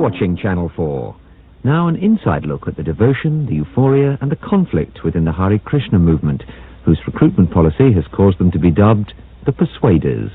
watching Channel 4. Now an inside look at the devotion, the euphoria and the conflict within the Hare Krishna movement, whose recruitment policy has caused them to be dubbed the Persuaders.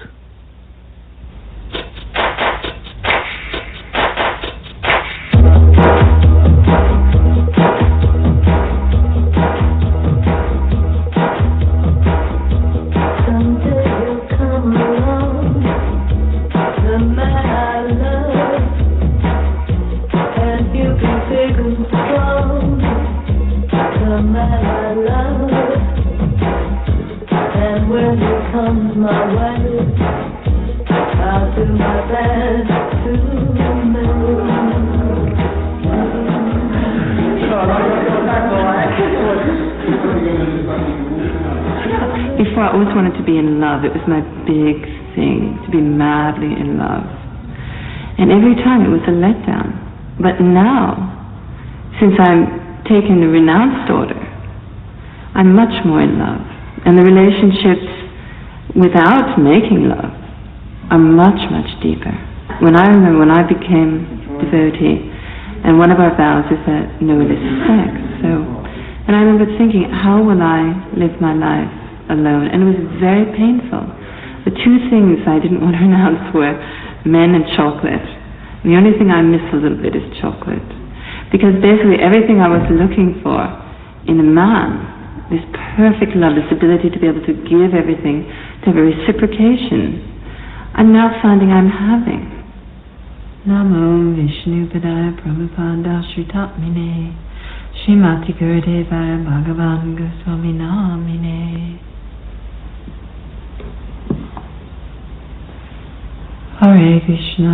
Before, I always wanted to be in love. It was my big thing, to be madly in love. And every time it was a letdown. But now, since I'm taking the renounced order, I'm much more in love. And the relationships without making love are much, much deeper. When I remember when I became devotee, and one of our vows is that no illicit sex. And I remember thinking, how will I live my life alone? And it was very painful. The two things I didn't want to renounce were men and chocolate. The only thing I miss a little bit is chocolate. Because basically everything I was looking for in a man, this perfect love, this ability to be able to give everything, to have a reciprocation, I'm now finding I'm having. Namo Vishnu Padaya Prabhupada Sritatmine Shrimati Gurudevaya Bhagavan Goswami Namine. Hare Krishna,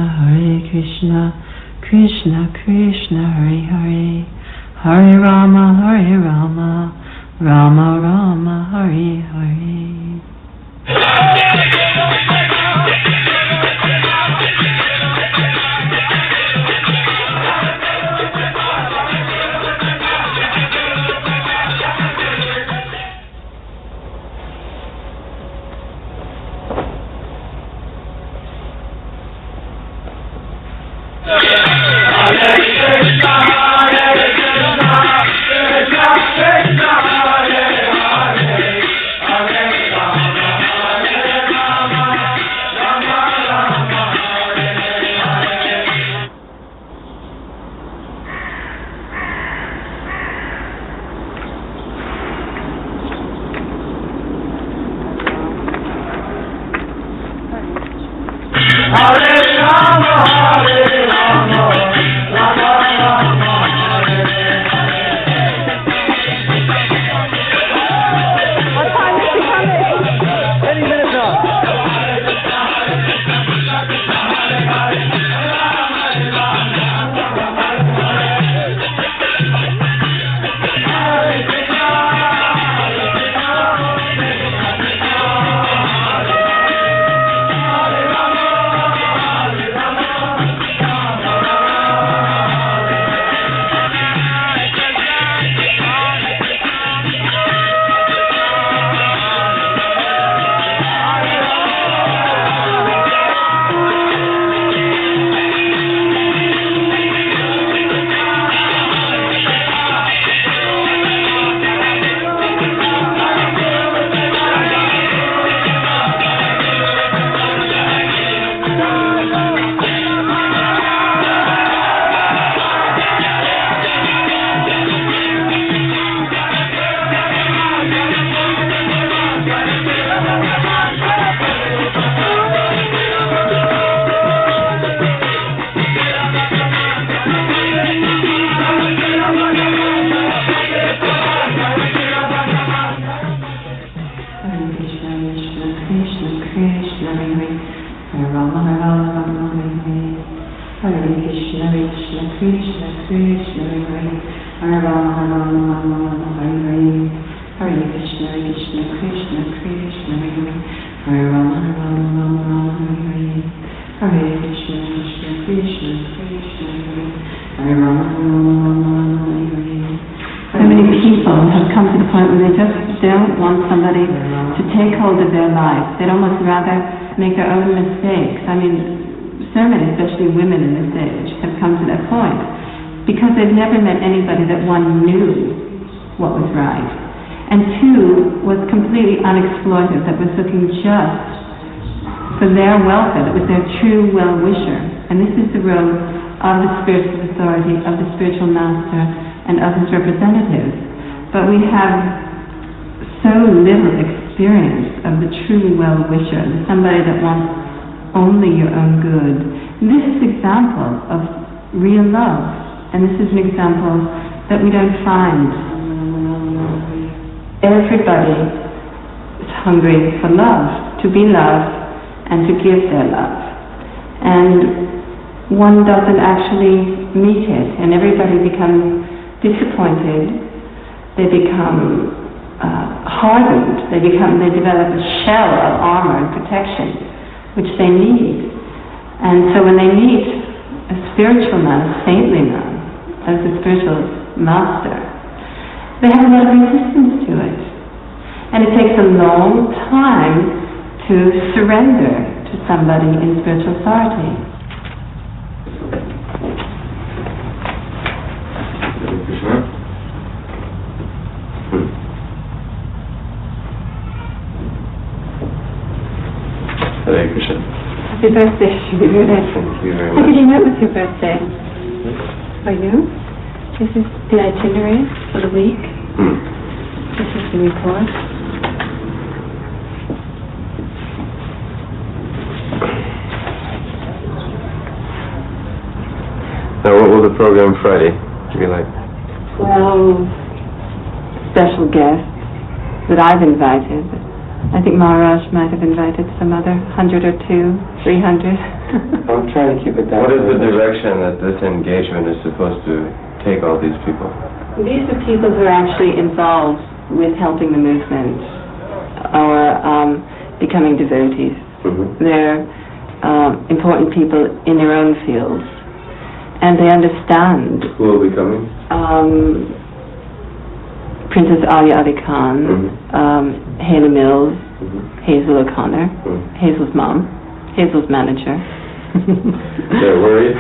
Krishna Krishna, Hare Hare, Hare Rama, Rama Rama, Hare Hare. so many, especially women in this age, have come to that point because they've never met anybody that one knew what was right, and two, was completely unexploited, that was looking just for their welfare, that was their true well-wisher. And this is the role of the spiritual authority, of the spiritual master, and of his representatives. But we have so little experience of the true well-wisher, somebody that wants only your own good. And this is an example of real love, and this is an example that we don't find. Everybody is hungry for love, to be loved, and to give their love. And one doesn't actually meet it, and everybody becomes disappointed, they become hardened, they develop a shell of armor and protection, which they need. And so when they meet a spiritual man, a saintly man, as a spiritual master, they have a lot of resistance to it. And it takes a long time to surrender to somebody in spiritual authority. Hare Krishna. Hare Krishna. Happy birthday, Shri. Thank you very How did much. you know it was your birthday? For you? This is the itinerary for the week. This is the report. Now, what will the program Friday be like? Well, special guests that I've invited. I think Maharaj might have invited some other 100 or 300. I'm trying to keep it down. What is the direction that this engagement is supposed to take all these people? These are people who are actually involved with helping the movement or becoming devotees. They're important people in their own fields, and they understand. Who will be coming? Princess Alia Ali Khan, Haley Mills, Hazel O'Connor, Hazel's mom, Hazel's manager. They're worried?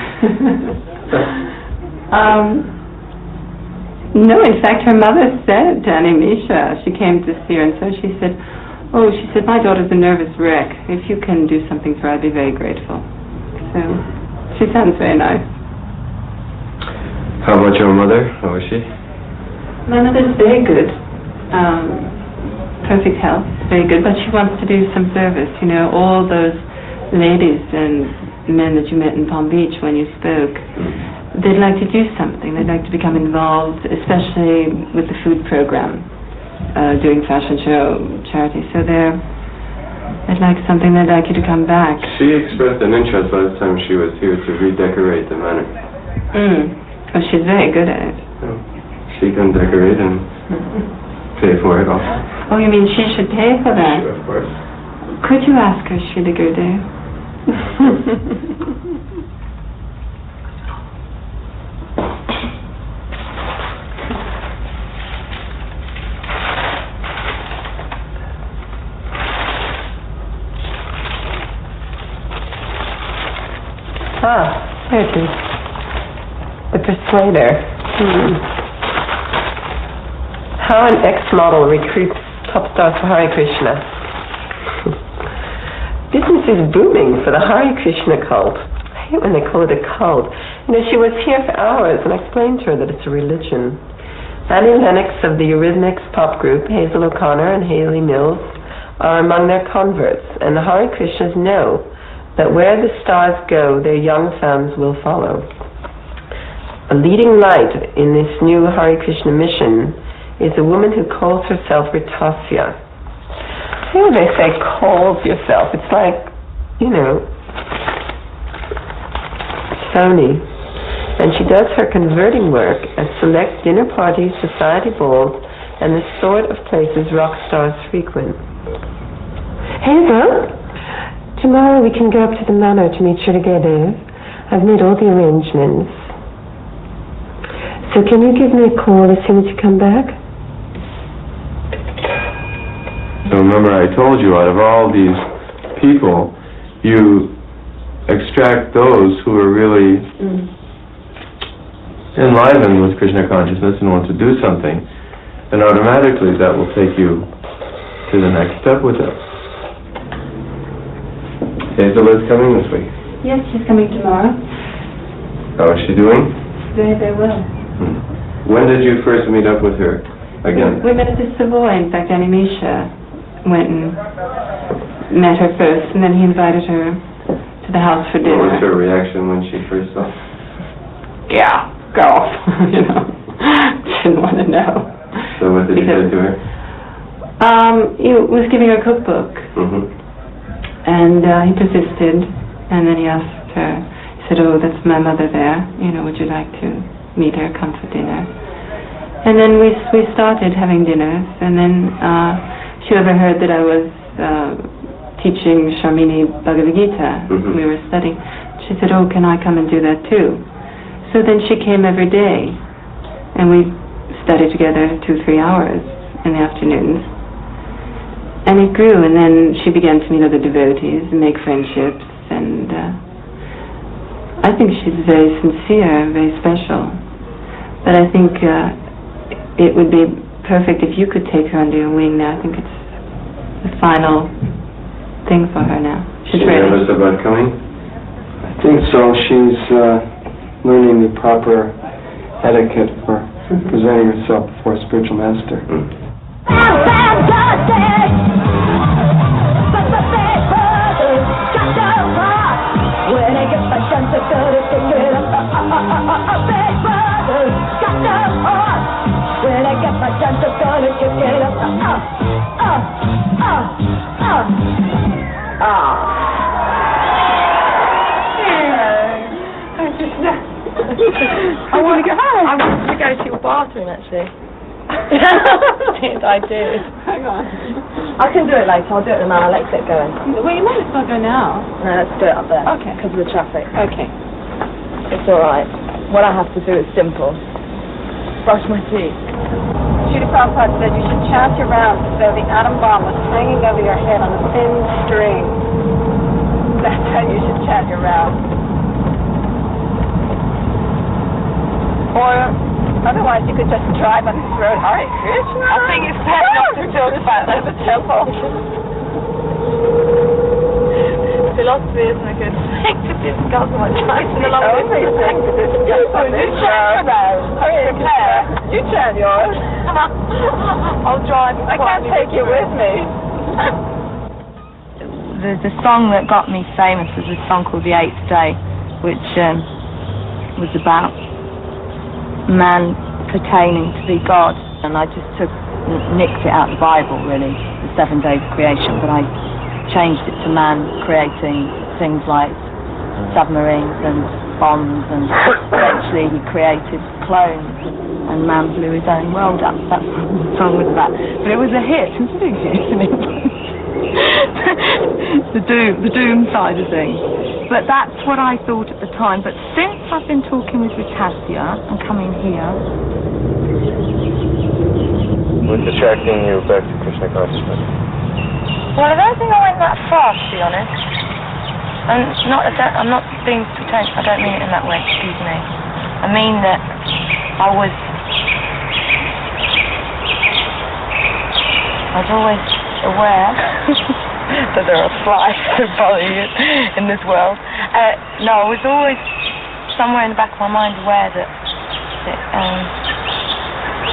No, in fact, her mother said to Animisha, she came to see her, and so she said, my daughter's a nervous wreck. If you can do something for her, I'd be very grateful. So, she sounds very nice. How about your mother? How is she? My mother's very good. Perfect health, very good, but she wants to do some service. You know, all those ladies and men that you met in Palm Beach when you spoke, they'd like to do something. They'd like to become involved, especially with the food program, doing fashion show charity. So they'd like something. They'd like you to come back. She expressed an interest last time she was here to redecorate the manor. Oh, she's very good at it. She can decorate and pay for it also. Oh, you mean she should pay for that? Sure, of course. Could you ask her, Srila Gurudev? There it is. The Persuader. How an ex-model recruits top stars for Hare Krishna. Business is booming for the Hare Krishna cult. I hate when they call it a cult. You know, she was here for hours and I explained to her that it's a religion. Annie Lennox of the Eurythmics pop group, Hazel O'Connor and Haley Mills, are among their converts, and the Hare Krishnas know that where the stars go, their young fans will follow. A leading light in this new Hare Krishna mission is a woman who calls herself Ritasya. See when they say calls yourself, it's like, you know, Sony. And she does her converting work at select dinner parties, society balls, and the sort of places rock stars frequent. Hazel, tomorrow we can go up to the Manor to meet Srila Gurudev. I've made all the arrangements. So can you give me a call as soon as you come back? So remember I told you, out of all these people, you extract those who are really enlivened with Krishna consciousness and want to do something, then automatically that will take you to the next step with it. Hazel is coming this week. Yes, she's coming tomorrow. How is she doing? Very, very well. When did you first meet up with her again? We met at the Savoy. In fact, Animisha went and met her first, and then he invited her to the house for dinner. What was her reaction when she first saw? Yeah, go off. You know, didn't want to know. So what did you say to her? He was giving her a cookbook, and he persisted, and then he asked her, he said, "Oh, that's my mother there, you know, would you like to meet her, come for dinner?" And then we started having dinners, and then she overheard that I was teaching Sharmini Bhagavad Gita. We were studying. She said, "Oh, can I come and do that too?" So then she came every day, and we studied together 2-3 hours in the afternoons. And it grew, and then she began to meet other devotees and make friendships, and I think she's very sincere, very special. But I think it would be perfect if you could take her under your wing now. I think it's the final thing for her now. She's ready. Nervous about coming? I think so. She's learning the proper etiquette for presenting herself before a spiritual master. I want to go home. I wanted to go to your bathroom, actually. I do. Hang on. I can do it later. I'll do it now. Let's get going. Well, you might as well go now. No, let's do it up there. Okay. Because of the traffic. Okay. It's all right. What I have to do is simple. Brush my teeth. Srila Prabhupada said you should chant your rounds as though the atom bomb was hanging over your head on a thin string. That's how you should chant your rounds. Or otherwise you could just drive on this road, Hare Krishna. I think it's time not to go to the temple. Philosophy isn't a good thing to discuss much time in the long thing to discuss. You chant yours. I'll drive. I can't take you with me. The song that got me famous was a song called The Eighth Day, which was about man pertaining to be God, and I just nicked it out of the Bible, really, the 7 days of creation, but I changed it to man creating things like submarines and bombs, and eventually he created clones, and man blew his own world up. That's what the song was about. But it was a hit, it was a big hit, and it was the doom side of things. But that's what I thought at the time. But since I've been talking with Vitasya and coming here... What's attracting you back to Krishna consciousness? Well, I don't think I went that far, to be honest. I'm not being pretentious, I don't mean it in that way, excuse me. I mean that I was always aware that there are flies that bother you in this world. No, I was always somewhere in the back of my mind aware that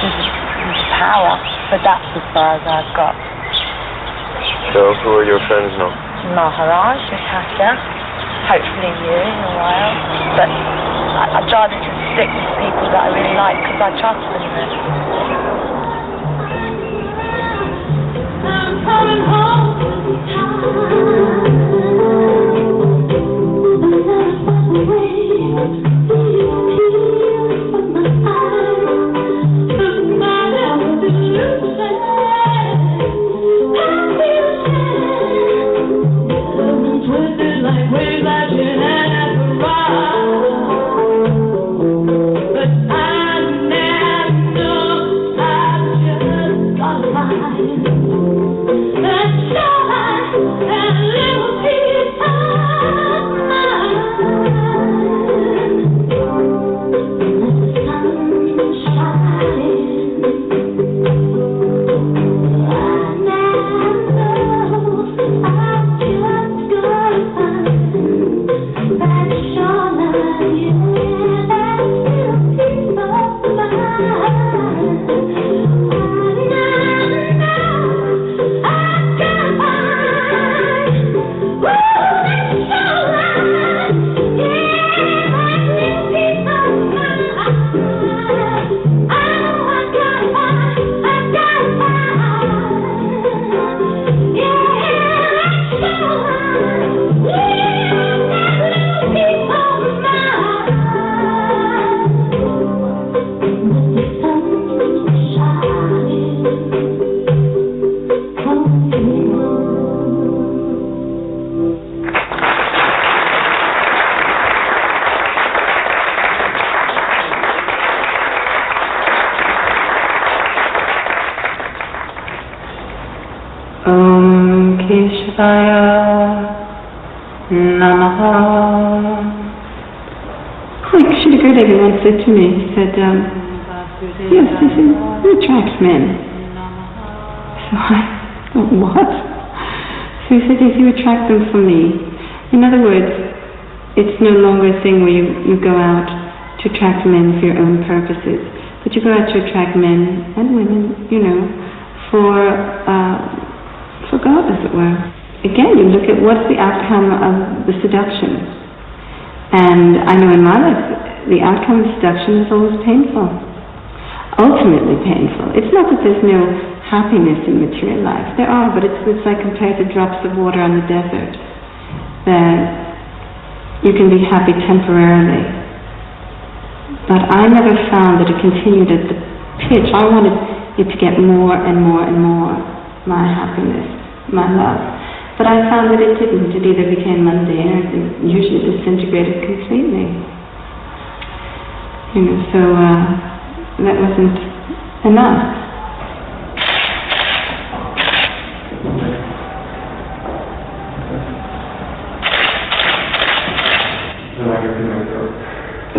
there's power, but that's as far as I've got. So, who are your friends now? Maharaj, Vitasya, hopefully you in a while, but I'd rather just stick with people that I really like because I trust them. I'm coming home. But I never know. Keshaya Namaha. Like Sri Gurudev once said to me, he said, yes, he said, you attract men. So I thought, what? So he said, yes, you attract them for me. In other words, it's no longer a thing where you go out to attract men for your own purposes, but you go out to attract men and women, you know, for God, as it were. Again, you look at what's the outcome of the seduction. And I know in my life, the outcome of seduction is always painful. Ultimately painful. It's not that there's no happiness in material life. There are, but it's like compared to drops of water on the desert. That you can be happy temporarily. But I never found that it continued at the pitch. I wanted it to get more and more and more, my happiness, my love. But I found that it didn't. It either became mundane or it usually disintegrated completely. You know, so that wasn't enough.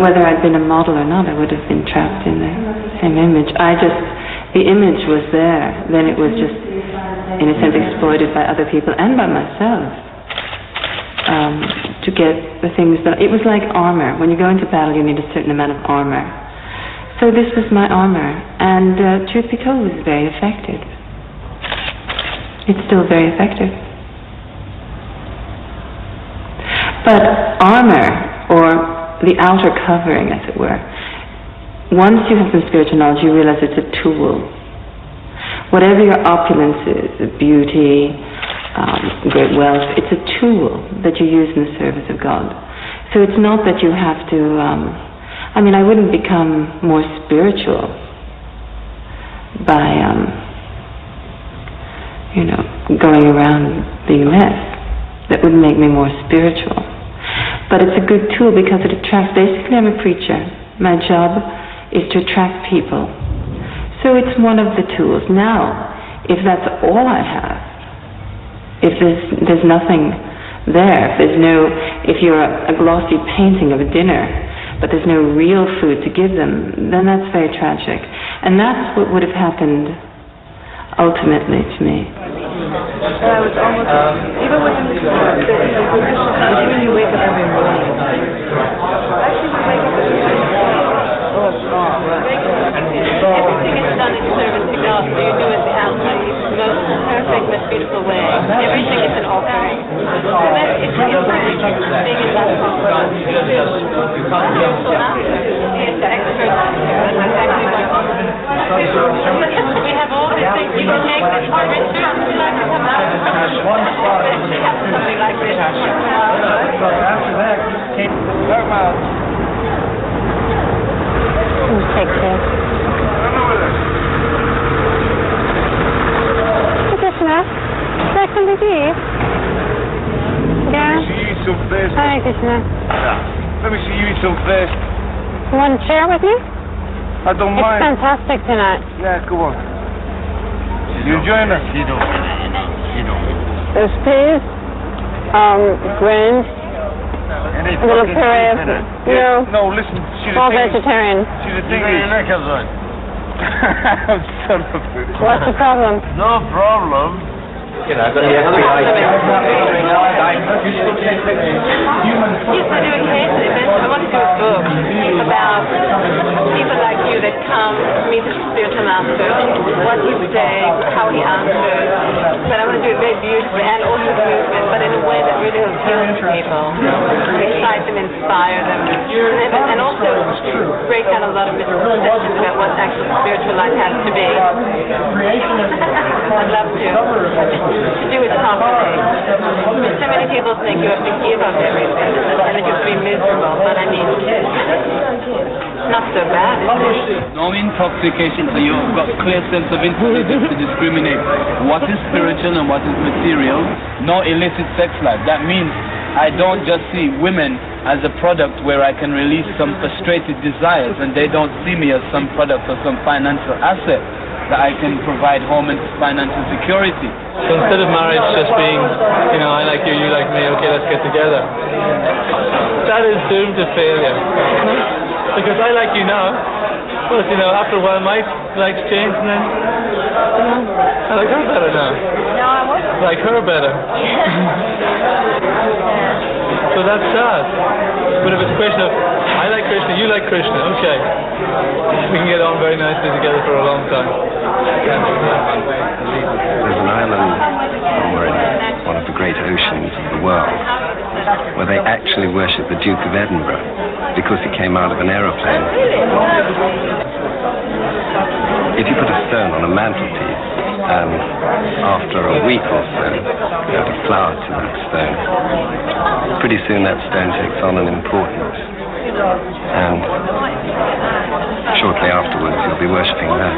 Whether I'd been a model or not, I would have been trapped in the same image. The image was there, then it was just, in a sense, exploited by other people and by myself to get the things that... It was like armor. When you go into battle, you need a certain amount of armor. So this was my armor, and truth be told, it was very effective. It's still very effective. But armor, or the outer covering, as it were, once you have some spiritual knowledge, you realize it's a tool. Whatever your opulence is, beauty, great wealth, it's a tool that you use in the service of God. So it's not that you have to... I wouldn't become more spiritual by, going around being a mess. That wouldn't make me more spiritual. But it's a good tool because it attracts... Basically, I'm a preacher. My job is to attract people. So it's one of the tools. Now, if that's all I have, if there's nothing there, if you're a glossy painting of a dinner, but there's no real food to give them, then that's very tragic. And that's what would have happened ultimately to me. I was almost, even within the when you wake up every morning. Actually, you wake up every morning. Everything is done in service to God, so you do it the outside, the most perfect, most beautiful way. Everything is an offering. So that it's like being in that conference. We have all these things. You can take this for Richard, would you like to come out? We have something like this. Take care. Krishna, that can be deep. Yeah. Let me see you eat some fish. Hi, Krishna. Yeah. Let me see you eat some fish. You want to share with me? I don't It's mind. fantastic tonight. Yeah, come on. You enjoying it? There's peas, greens, a little puree of, No, listen. all vegetarian. See, the thing is... Son of a bitch. What's the problem? No problem. You know, but the FBI... Yes, I do occasionally, but I want to do a book about people like you that come meet the spiritual master, what he say, how he answers. But I want to do it very beautifully and also movement, but in a way that really appeals to people, excite them, inspire them, and also break down a lot of misconceptions about what actual spiritual life has to be. I'd love to do it properly. So many people think you have to give up everything and that you have to be miserable, but I mean, not so bad, is it? No intoxication, so you've got clear sense of intelligence to discriminate what is spiritual and what is material. No illicit sex life. That means I don't just see women as a product where I can release some frustrated desires, and they don't see me as some product or some financial asset. that I can provide home and financial security. So instead of marriage just being, you know, I like you, you like me, okay, let's get together, that is doomed to failure. Because I like you now, but you know, after a while my likes change, and then, you know, I like her better now. No, I wasn't. Like her better. So that's sad. But if it's a question of, I like Krishna, you like Krishna, okay, we can get on very nicely together for a long time. There's an island somewhere in one of the great oceans of the world where they actually worship the Duke of Edinburgh because he came out of an aeroplane. If you put a stone on a mantelpiece and after a week or so you add a flower to that stone, pretty soon that stone takes on an importance, and shortly afterwards you'll be worshipping that.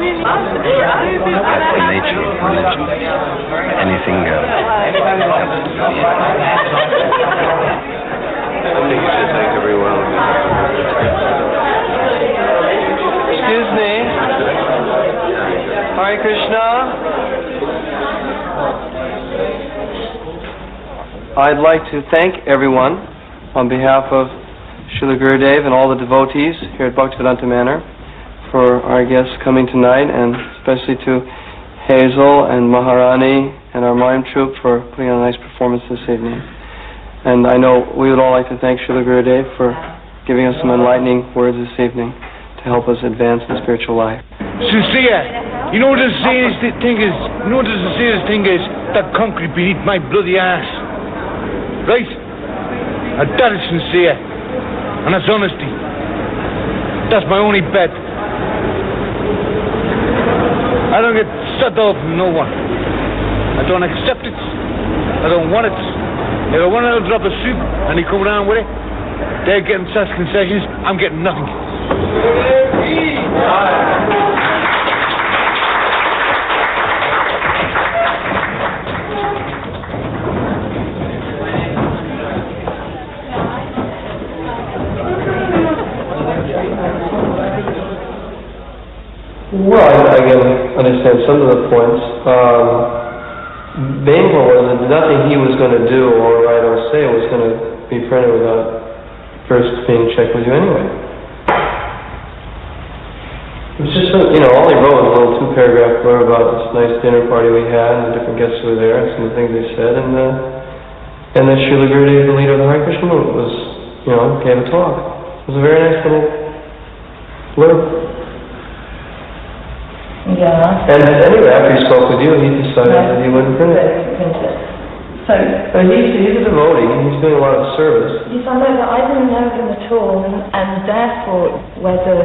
That's the nature of religion. Anything goes. I think you should thank everyone. Excuse me. Hare Krishna. I'd like to thank everyone on behalf of Srila Gurudev and all the devotees here at Bhaktivedanta Manor for our guests coming tonight, and especially to Hazel and Maharani and our mime troupe for putting on a nice performance this evening. And I know we would all like to thank Srila Gurudev for giving us some enlightening words this evening to help us advance in spiritual life. Sincere, you know what the serious thing is? You know what the serious thing is? That concrete beneath my bloody ass. Right? And that is sincere. And that's honesty. That's my only bet. I don't get set off from no one. I don't accept it. I don't want it. If I want a drop of soup and they come around with it, they're getting such concessions, I'm getting nothing. Well, I can understand some of the points. Bangor was that nothing he was going to do or write or say was going to be printed without first being checked with you anyway. It was just, you know, all he wrote was a little two-paragraph blurb about this nice dinner party we had and the different guests who were there and some of the things they said, and then Srila Gurudev, the leader of the Hare Krishna movement, was, you know, gave a talk. It was a very nice little blurb. Yeah. And anyway, after he spoke with you, he decided that he wouldn't print it. So, he's a devotee. He's doing a lot of service. yes, I know that I didn't know him at all, and therefore whether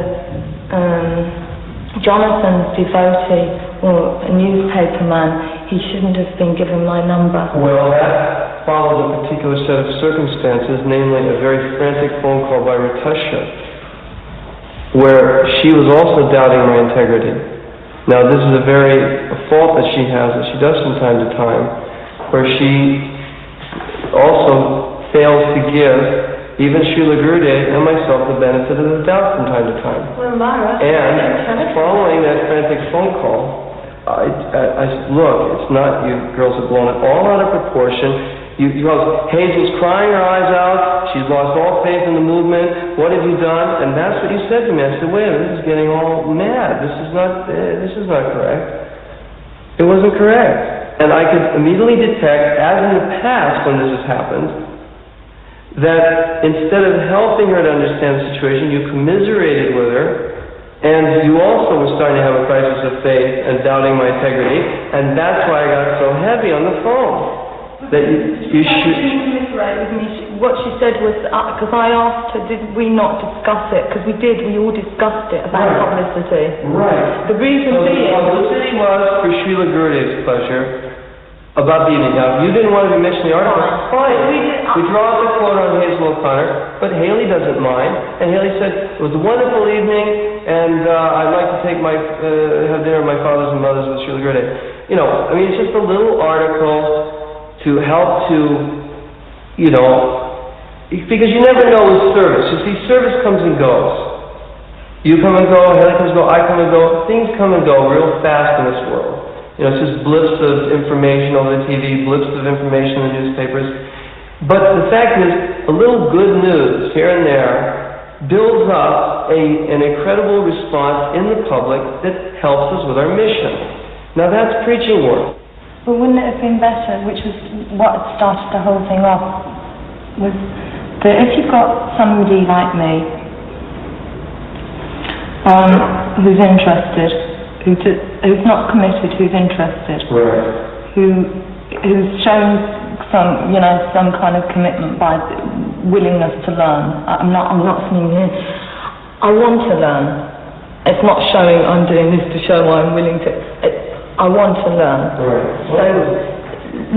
Jonathan's devotee or a newspaperman, he shouldn't have been given my number. Well, that followed a particular set of circumstances, namely a very frantic phone call by Ritusha, where she was also doubting my integrity. Now, this is a fault that she has, that she does from time to time, where she also fails to give even Srila Gurudev and myself the benefit of the doubt from time to time. Well, Mara, and following that frantic phone call, I said, look, it's not, you girls have blown it all out of proportion. Hazel's crying her eyes out. She's lost all faith in the movement. What have you done? And that's what you said to me. I said, wait a minute, this is getting all mad. This is not correct. It wasn't correct. And I could immediately detect, as in the past when this has happened, that instead of helping her to understand the situation, you commiserated with her, and you also were starting to have a crisis of faith and doubting my integrity, and that's why I got so heavy on the phone. That you should... What she said was, because I asked her, did we not discuss it? Because we did, we all discussed it about publicity. Right. The reason being... The publicity was for Srila Gurudev's pleasure about the evening. Now, you didn't want to be mentioned in the article. Fine. We draw out the quote on Hazel O'Connor, but Haley doesn't mind. And Haley said, it was a wonderful evening, and I'd like to take have dinner with my fathers and mothers with Srila Gurudev. You know, I mean, it's just a little article to help to, you know, because you never know with service. You see, service comes and goes. You come and go, Haley comes and go, I come and go. Things come and go real fast in this world. You know, it's just blips of information over the TV, blips of information in the newspapers. But the fact is, a little good news here and there builds up an incredible response in the public that helps us with our mission. Now that's preaching work. But wouldn't it have been better, which was what started the whole thing off, was that if you've got somebody like me who's interested, who's not committed, who's interested, right, who's shown some kind of commitment by willingness to learn. I'm not saying I want to learn. It's not showing I'm doing this to show I'm willing to. I want to learn. Right. So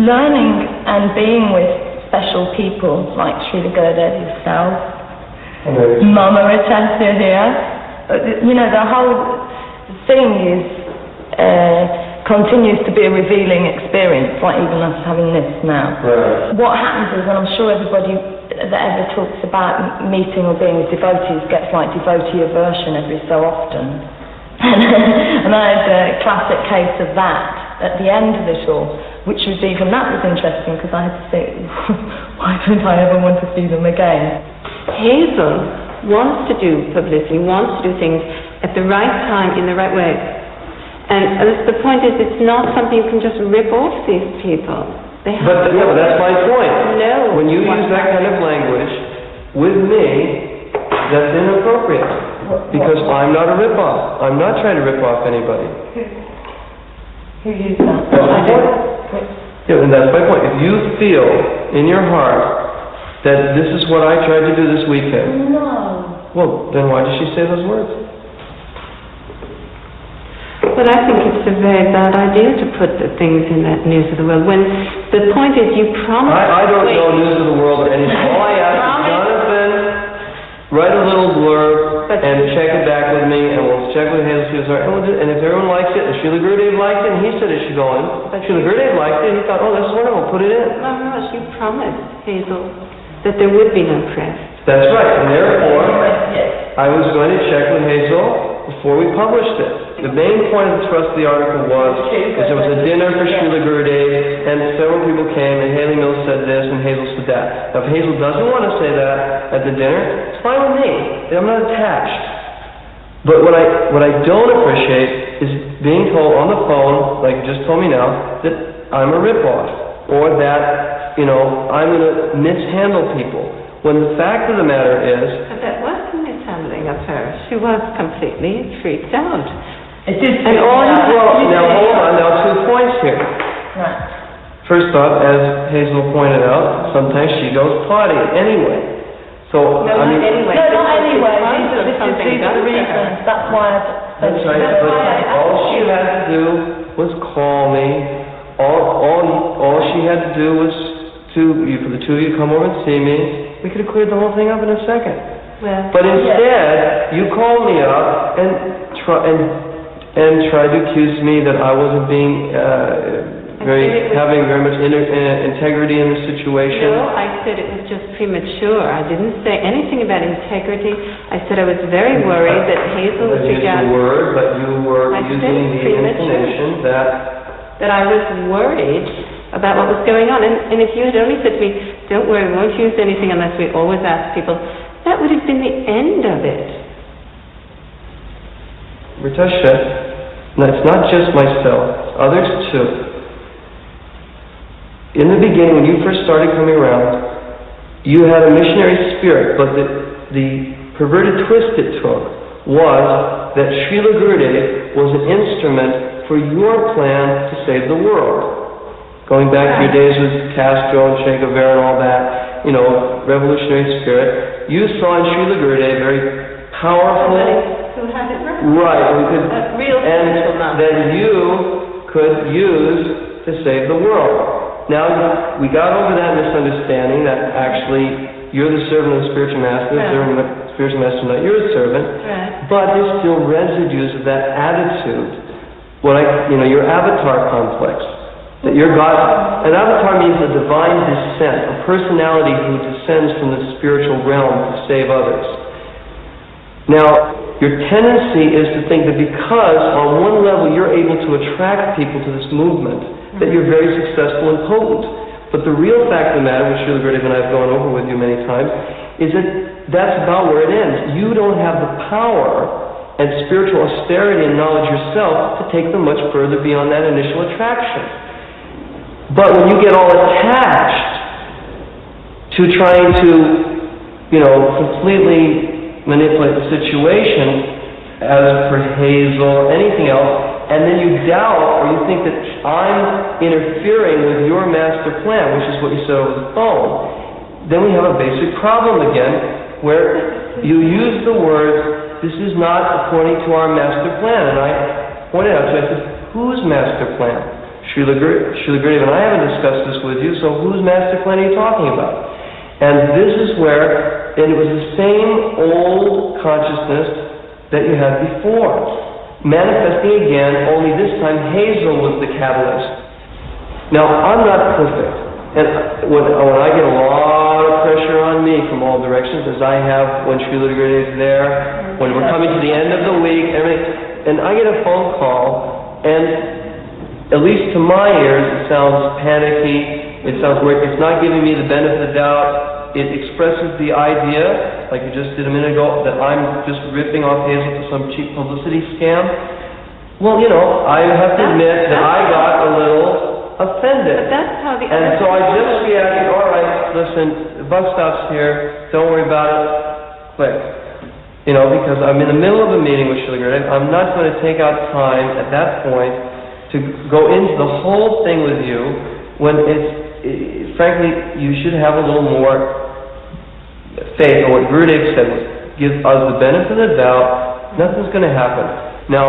learning and being with special people like Srila Gurudev yourself, Mama Ratasya here, the whole thing is continues to be a revealing experience, like even us having this now. Right. What happens is, and I'm sure everybody that ever talks about meeting or being with devotees gets like devotee aversion every so often. And I had a classic case of that at the end of it all, which was even, that was interesting because I had to think, why don't I ever want to see them again? Hazel wants to do publicity, wants to do things at the right time, in the right way. And the point is, it's not something you can just rip off these people. But that's my point. No. When you use that kind of language with me, that's inappropriate. Because I'm not a rip-off. I'm not trying to rip off anybody. Who used that? Yeah, and that's my point. If you feel in your heart that this is what I tried to do this weekend, no. Well, then why did she say those words? But I think it's a very bad idea to put the things in that News of the World, when the point is you promise... I don't know News of the World or anything. All I ask is Jonathan, write a little blurb and check it back with me, and we'll check with Hazel, and if everyone likes it, and Srila Gurudev liked it, and he said it should go in, Srila Gurudev liked it, and he thought, oh, this is wonderful, put it in. No, you promised, Hazel, that there would be no press. That's right, and therefore, I was going to check with Hazel before we published it. The main point of the thrust of the article was there was a dinner for Srila Gurudev, and several people came, and Haley Mills said this, and Hazel said that. Now, if Hazel doesn't want to say that at the dinner, it's fine with me. I'm not attached. But what I don't appreciate is being told on the phone, like you just told me now, that I'm a ripoff, or that, I'm going to mishandle people. When the fact of the matter is... But that wasn't mishandling of her. She was completely freaked out. It did. And all you now hold on, now 2 points here. Right. First off, as Hazel pointed out, sometimes she goes potty anyway. So, No, not anyway. No, not anyway. These are the reasons. That's why That's right, but all she had to do was call me. All she had to do was for the two of you to come over and see me. We could have cleared the whole thing up in a second. Well, but instead, you called me up and tried to accuse me that I wasn't being having very much integrity in the situation. No, I said it was just premature. I didn't say anything about integrity. I said I was very worried that Hazel was used the word, but you were using the intonation that I was worried about what was going on. And if you had only said to me, don't worry, we won't use anything unless we always ask people, that would have been the end of it. Ratasha, it's not just myself, others too. In the beginning, when you first started coming around, you had a missionary spirit, but the perverted twist it took was that Srila Gurudev was an instrument for your plan to save the world. Going back to your days with Castro and Che Guevara and all that, revolutionary spirit, you saw in Srila Gurudev very powerful... Who had it right. Right, and that you could use to save the world. Now, we got over that misunderstanding that actually you're the servant of the spiritual master, the servant of the spiritual master, not you're a servant, but there's still residues of that attitude. Your avatar complex. That you're God. An avatar means a divine descent, a personality who descends from the spiritual realm to save others. Now, your tendency is to think that because on one level you're able to attract people to this movement, that you're very successful and potent. But the real fact of the matter, which Srila Gurudev and I have gone over with you many times, is that that's about where it ends. You don't have the power and spiritual austerity and knowledge yourself to take them much further beyond that initial attraction. But when you get all attached to trying to, completely manipulate the situation, as for Hazel or anything else, and then you doubt or you think that I'm interfering with your master plan, which is what you said over the phone, then we have a basic problem again, where you use the words, this is not according to our master plan. And I pointed out to you, I said, whose master plan? Srila Gurudev and I haven't discussed this with you, so whose master plan are you talking about? And this is where, and it was the same old consciousness that you had before, manifesting again, only this time Hazel was the catalyst. Now, I'm not perfect, and when I get a lot of pressure on me from all directions, as I have when Srila Gurudev is there, when we're coming to the end of the week, and I get a phone call, and at least to my ears, it sounds panicky, it sounds weird, it's not giving me the benefit of the doubt. It expresses the idea, like you just did a minute ago, that I'm just ripping off Hazel for some cheap publicity scam. Well, I have to admit that I got a little offended. But that's how the and so I just reacted, all right, listen, the bus stop's here, don't worry about it, click. Because I'm in the middle of a meeting with Srila Gurudev, I'm not going to take out time at that point to go into the whole thing with you when frankly, you should have a little more faith, or what Gurudev said was, give us the benefit of the doubt, nothing's going to happen. Now,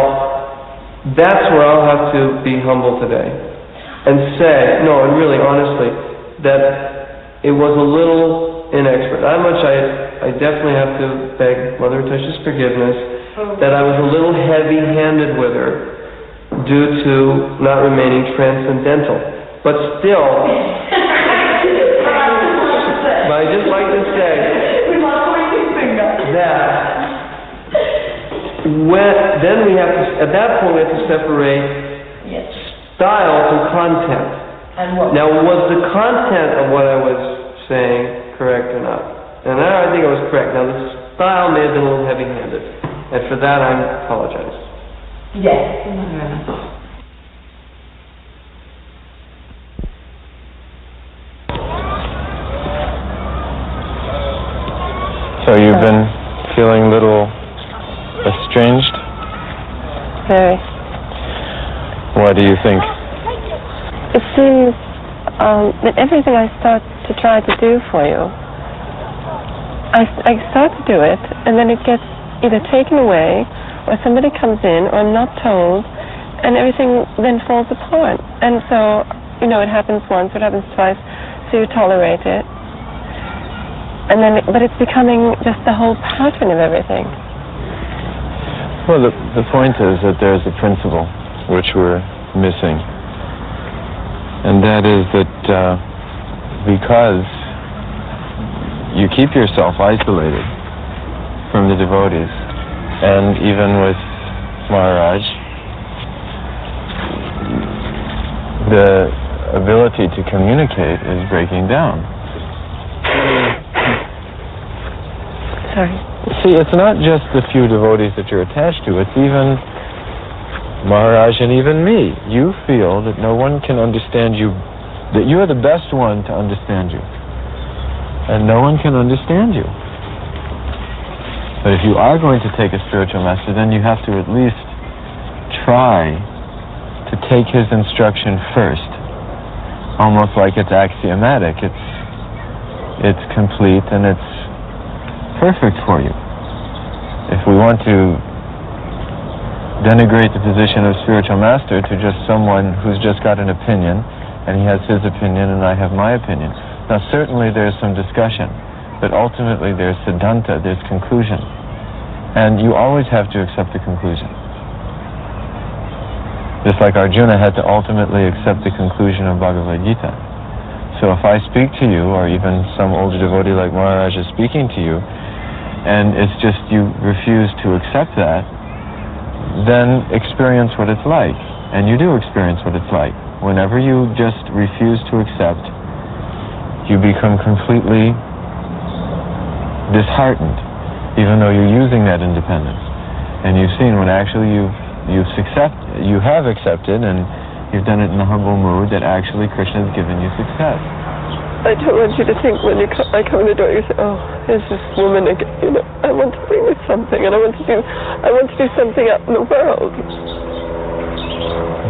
that's where I'll have to be humble today, and say, no, and really, honestly, that it was a little inexpert. That much I definitely have to beg Mother Atusha's forgiveness, that I was a little heavy-handed with her, due to not remaining transcendental. But still, but I just like to say that then we have to, at that point, we have to separate style from content. Now, was the content of what I was saying correct or not? And I think it was correct. Now, the style may have been a little heavy-handed, and for that I apologize. Yes. So you've been feeling a little estranged? Very. What do you think? It seems that everything I start to try to do for you, I start to do it, and then it gets either taken away, or somebody comes in, or I'm not told, and everything then falls apart. And so, it happens once, it happens twice, so you tolerate it. And then, but it's becoming just the whole pattern of everything. Well, the point is that there's a principle which we're missing. And that is that because you keep yourself isolated from the devotees, and even with Maharaj, the ability to communicate is breaking down. Sorry. See, it's not just the few devotees that you're attached to, it's even Maharaj and even me. You feel that no one can understand you, that you are the best one to understand you. And no one can understand you. But if you are going to take a spiritual master, then you have to at least try to take his instruction first. Almost like it's axiomatic. It's complete and it's perfect for you. If we want to denigrate the position of spiritual master to just someone who's just got an opinion, and he has his opinion and I have my opinion. Now certainly there's some discussion, but ultimately there's siddhanta, there's conclusion. And you always have to accept the conclusion. Just like Arjuna had to ultimately accept the conclusion of Bhagavad Gita. So if I speak to you, or even some older devotee like Maharaj is speaking to you, and it's just you refuse to accept that, then experience what it's like. And you do experience what it's like. Whenever you just refuse to accept, you become completely disheartened, even though you're using that independence. And you've seen when actually you have accepted, and you've done it in a humble mood, that actually Krishna has given you success. I don't want you to think when I come in the door, you say, "Oh, there's this woman again." You know, I want to bring her something, and I want to do something out in the world.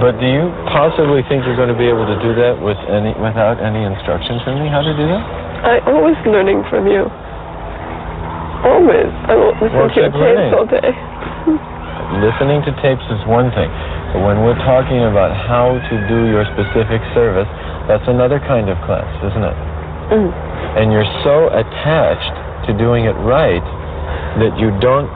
But do you possibly think you're going to be able to do that without any instructions from me how to do that? I'm always learning from you. Always. I won't listen to your tapes all day. Listening to tapes is one thing, but when we're talking about how to do your specific service, that's another kind of class, isn't it? Mm. And you're so attached to doing it right that you don't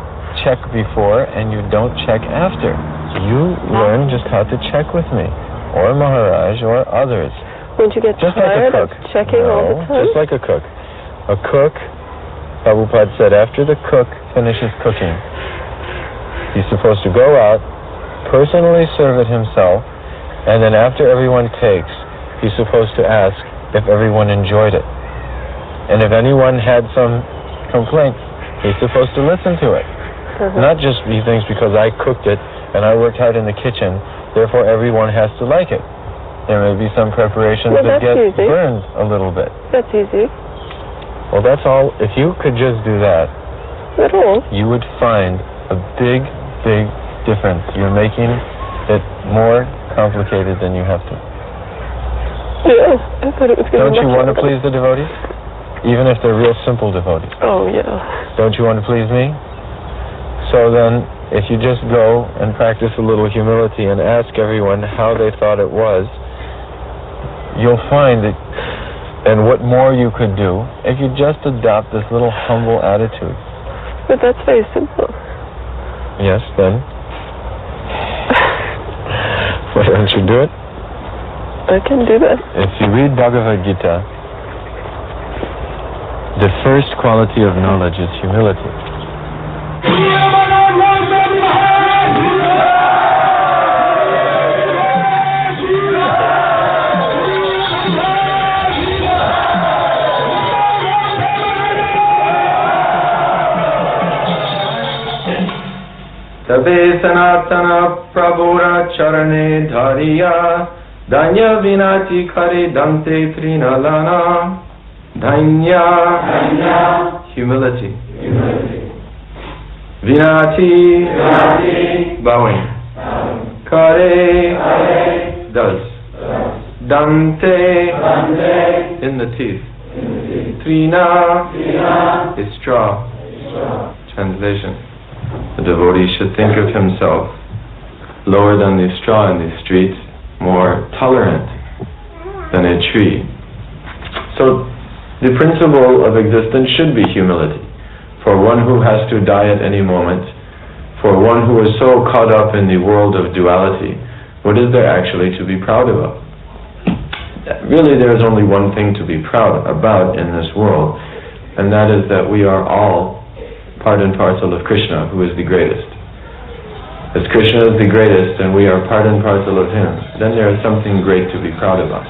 check before and you don't check after. You learn just how to check with me, or Maharaj, or others. Won't you get just tired like a cook. of checking all the time? Just like a cook. A cook, Prabhupada said, after the cook finishes cooking, he's supposed to go out, personally serve it himself, and then after everyone takes, he's supposed to ask if everyone enjoyed it. And if anyone had some complaints, he's supposed to listen to it. Not just he thinks because I cooked it and I worked hard in the kitchen, therefore everyone has to like it. There may be some preparations that get burned a little bit. That's easy. Well, that's all. If you could just do that, you would find a big, big difference. You're making it more complicated than you have to. Yeah, I thought it was going to be. Don't you want to please the devotees? Even if they're real simple devotees. Oh, yeah. Don't you want to please me? So then, if you just go and practice a little humility and ask everyone how they thought it was, you'll find that, and what more you could do, if you just adopt this little humble attitude. But that's very simple. Yes, then? Why don't you do it? I can do that. If you read Bhagavad Gita, the first quality of knowledge is humility. Tabe sanatana prabhura charane dhariya danya vinati kare dante trinalana danya humility vinati bowing kare does dante in the teeth trina is straw. Translation: the devotee should think of himself lower than the straw in the street, more tolerant than a tree. So the principle of existence should be humility. For one who has to die at any moment, for one who is so caught up in the world of duality, what is there actually to be proud about? Really, there is only one thing to be proud about in this world, and that is that we are all part and parcel of Krishna, who is the greatest. As Krishna is the greatest and we are part and parcel of him, then there is something great to be proud about.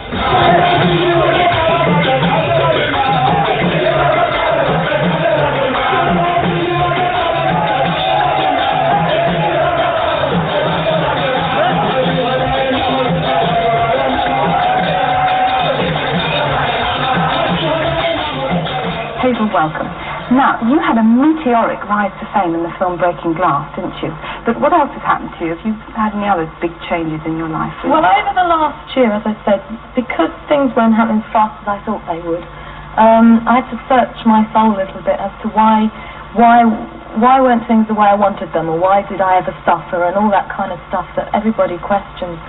Hazel, welcome. Now, you had a meteoric rise to fame in the film Breaking Glass, didn't you? But what else has happened to you? Have you had any other big changes in your life? Well, over the last year, as I said, because things weren't happening as fast as I thought they would, I had to search my soul a little bit as to why weren't things the way I wanted them, or why did I ever suffer, and all that kind of stuff that everybody questions.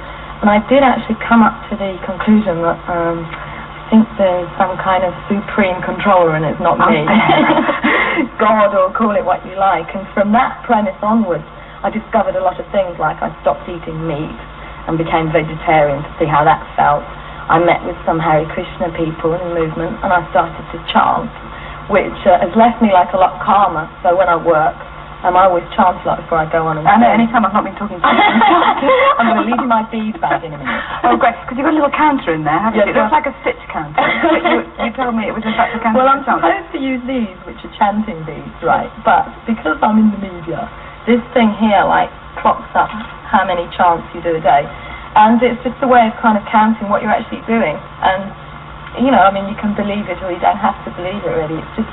And I did actually come up to the conclusion that I think there's some kind of supreme controller and it's not me. God, or call it what you like. And from that premise onwards, I discovered a lot of things, like I stopped eating meat and became vegetarian to see how that felt. I met with some Hare Krishna people in the movement and I started to chant, which has left me like a lot calmer. So when I work, I always chant a lot before I go on. And any time I've not been talking to you, I'm going to leave you my bead bag in a minute. Oh, great, because you've got a little counter in there, haven't you? It looks like a stitch counter. you told me it was in fact a counter. Well, I'm supposed to use these, which are chanting beads, right? But because I'm in the media, this thing here, like, clocks up how many chants you do a day. And it's just a way of kind of counting what you're actually doing. And, you know, I mean, you can believe it or you don't have to believe it, really. It's just,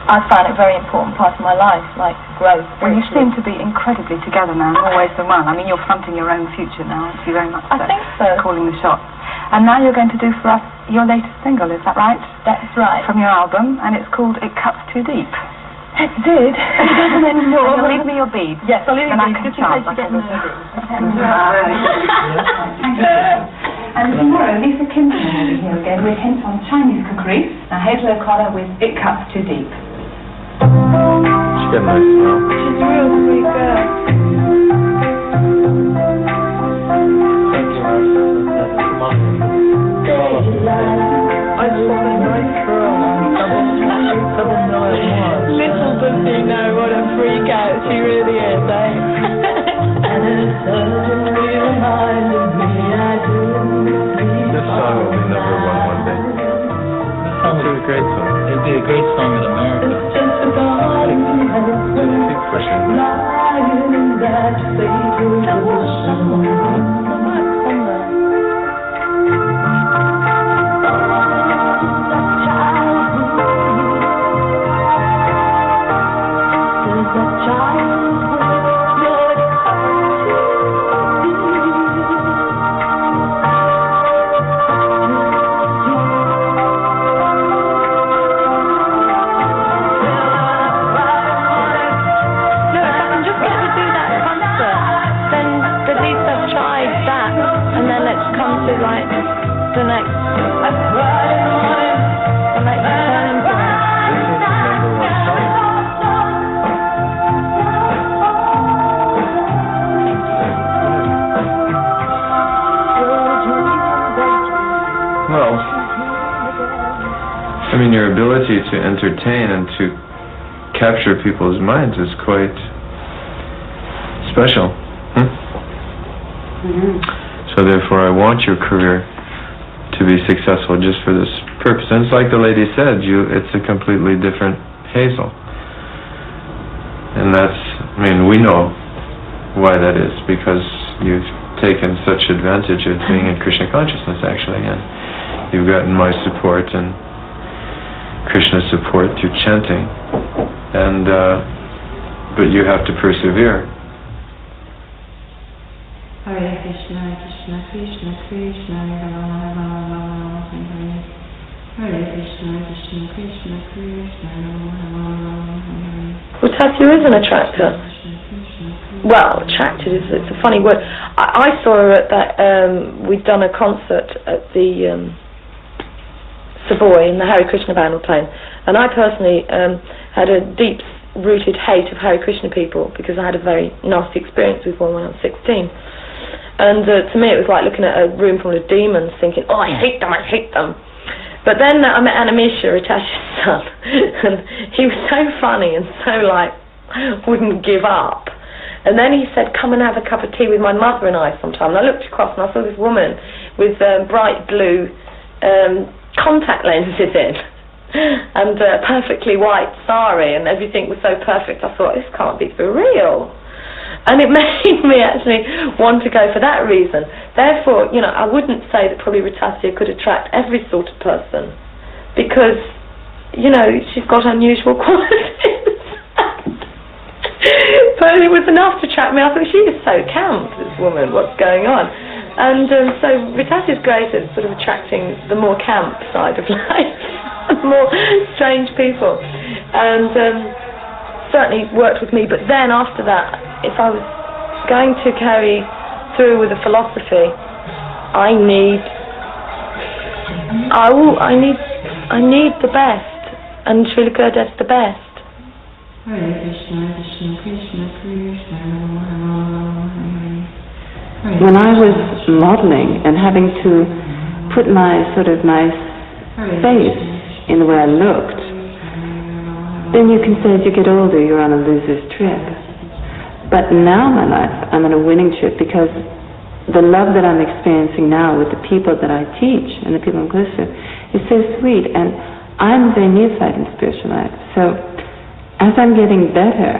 I find it a very important part of my life, like growth. Well, you seem to be incredibly together now, always the one. I mean, you're fronting your own future now, aren't you, very much so? I think so. Calling the shots. And now you're going to do for us your latest single, is that right? That's right. From your album, and it's called It Cuts Too Deep. It did. It doesn't anymore. You'll leave me your beads. Yes, I'll leave you your beads, just in case you get nervous. Thank you. And tomorrow, Lisa Kinsman will be here again with hints on Chinese cookery, and Hazel O'Connor with It Cuts Too Deep. She's got a nice smile. She's a real sweet girl. Thank you, Marcia. I saw a nice girl. Little does she know what a freak out she really is, eh? This song will be number one day. This song would be a great song. It'd be a great song in America. I mean, your ability to entertain and to capture people's minds is quite special. So therefore, I want your career to be successful just for this purpose. And it's like the lady said, it's a completely different Hazel. And that's, I mean, we know why that is, because you've taken such advantage of being in Krishna consciousness, actually, and you've gotten my support and Krishna's support through chanting, and but you have to persevere. Hare Krishna, Krishna Krishna, Krishna Rama, Rama Hare. Hare Krishna, Krishna Krishna, Krishna Rama. Well, Tattoo is an attractor. Well, attracted is it's a funny word. I saw her at that. We'd done a concert at the Savoy, and the Hare Krishna band were playing, and I personally had a deep-rooted hate of Hare Krishna people because I had a very nasty experience with one when I was 16, and to me it was like looking at a room full of demons thinking, oh, I hate them, I hate them. But then I met Anamisha, Ritasha's son, and he was so funny and so like wouldn't give up. And then he said, come and have a cup of tea with my mother and I sometime. And I looked across and I saw this woman with bright blue contact lenses in and a perfectly white sari, and everything was so perfect. I thought, this can't be for real. And it made me actually want to go for that reason. Therefore, you know, I wouldn't say that probably Ritasya could attract every sort of person, because, you know, she's got unusual qualities. But it was enough to attract me. I thought, she is so camp, this woman, what's going on? And so Ritasya is great at sort of attracting the more camp side of life, more strange people. And certainly worked with me. But then after that, if I was going to carry through with a philosophy, I need the best, and Srila Gurudev's the best. Hare Krishna, Krishna Krishna, Krishna Hare. When I was modeling and having to put my face in the way I looked, then you can say as you get older you're on a loser's trip. But now in my life, I'm on a winning trip because the love that I'm experiencing now with the people that I teach and the people I'm close to is so sweet, and I'm very neophyte in spiritual life. So as I'm getting better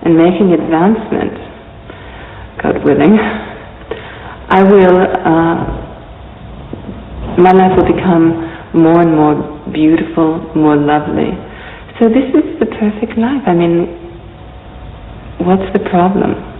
and making advancement, God willing, I will, my life will become more and more beautiful, more lovely. So this is the perfect life. I mean, what's the problem?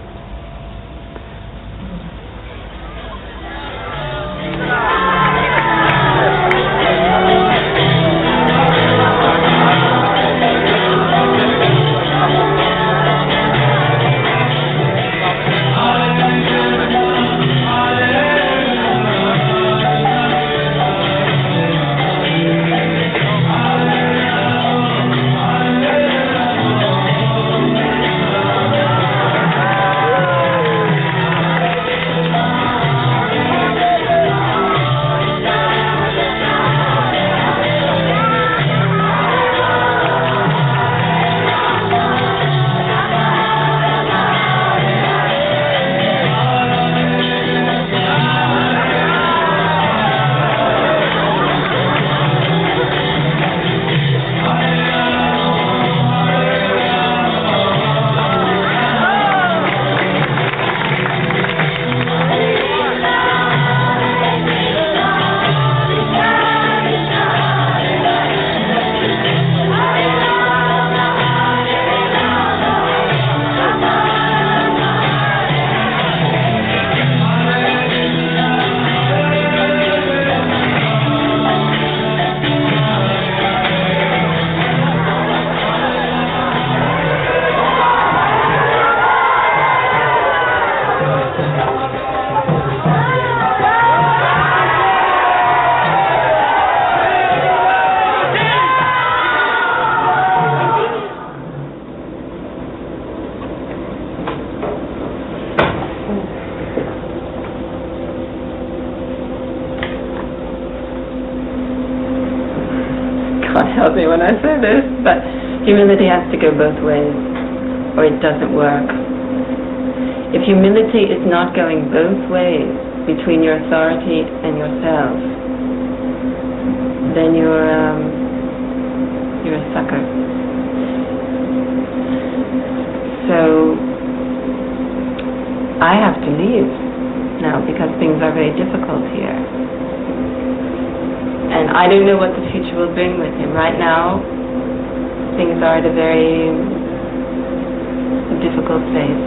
Help me when I say this, but humility has to go both ways, or it doesn't work. If humility is not going both ways between your authority and yourself, then you're a sucker. So I have to leave now because things are very difficult here. And I don't know what the future will bring with him. Right now, things are at a very difficult phase.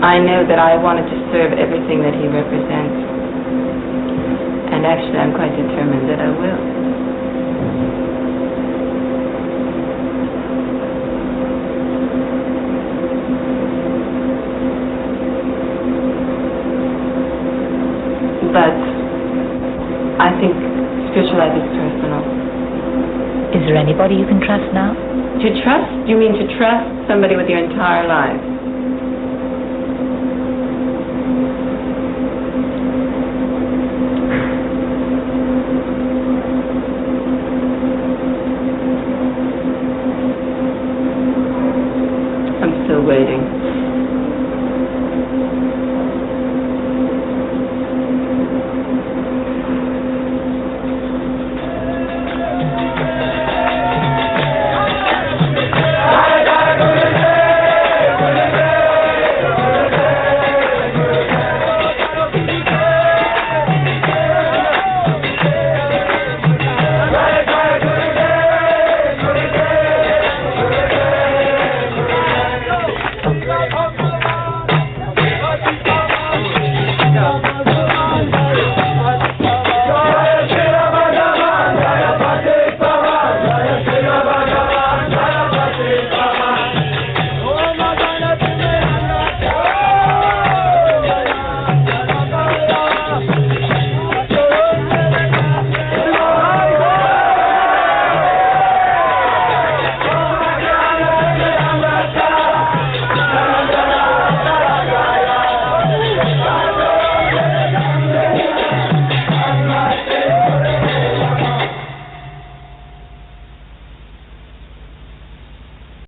I know that I wanted to serve everything that he represents. And actually, I'm quite determined that I will. But I think spiritual life is personal. Is there anybody you can trust now? To trust? You mean to trust somebody with your entire life? I'm still waiting.